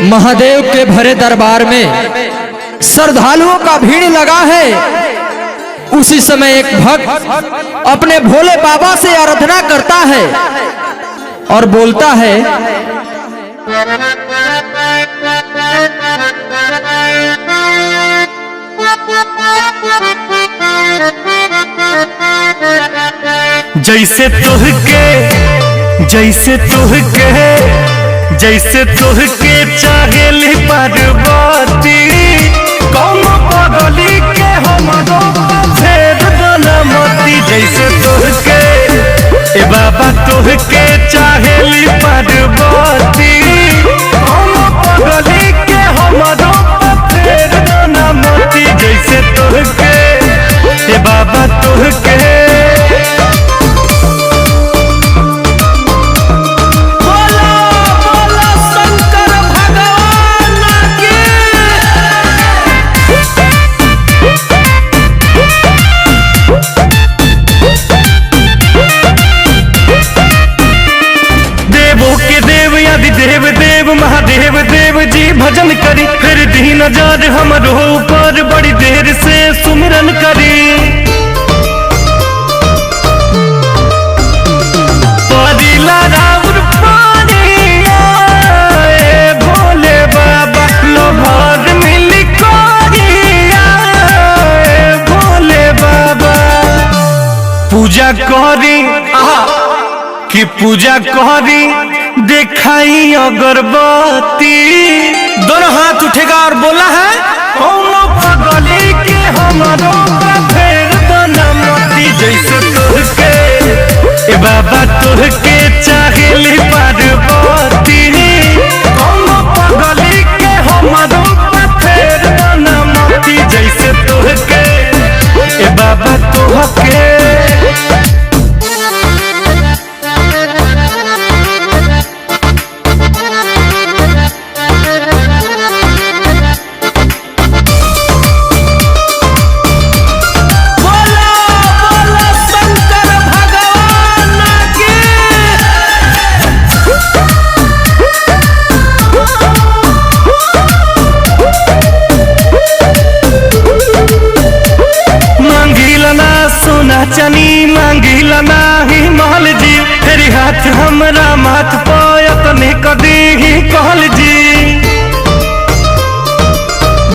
महादेव के भरे दरबार में श्रद्धालुओं का भीड़ लगा है। उसी समय एक भक्त अपने भोले बाबा से आराधना करता है और बोलता है, जैसे तुहके चाहेली पार्वती, कौन पगली के हमरो फेर दलमती। जैसे तुहके ए बाबा तुहके चाहेली पार्वती, कौन पगली के हमरो फेर दलमती। जैसे तुहके ए बाबा तुहके देव देव महादेव देव जी भजन करी, फिर दीन नजर हमरो ऊपर बड़ी देर से सुमिरन करी। परिला राउर पानिया ए भोले बाबा, लोभर मिली कोरिया ए भोले बाबा। पूजा करी कि पूजा करी दिखाई अगरबत्ती, दोनों हाथ उठेगा और बोला है, पगली के हमारो फेर दलमती। जैसे तुहके ए बाबा तुहके चाहेली पार्वती, पगली के हमारो फेर दलमती। जैसे तुहके ए बाबा तुहके चनी मांगिला नाही महल जी, तेरी हाथ हमरा माथ पायत ने कदी ही कहल जी।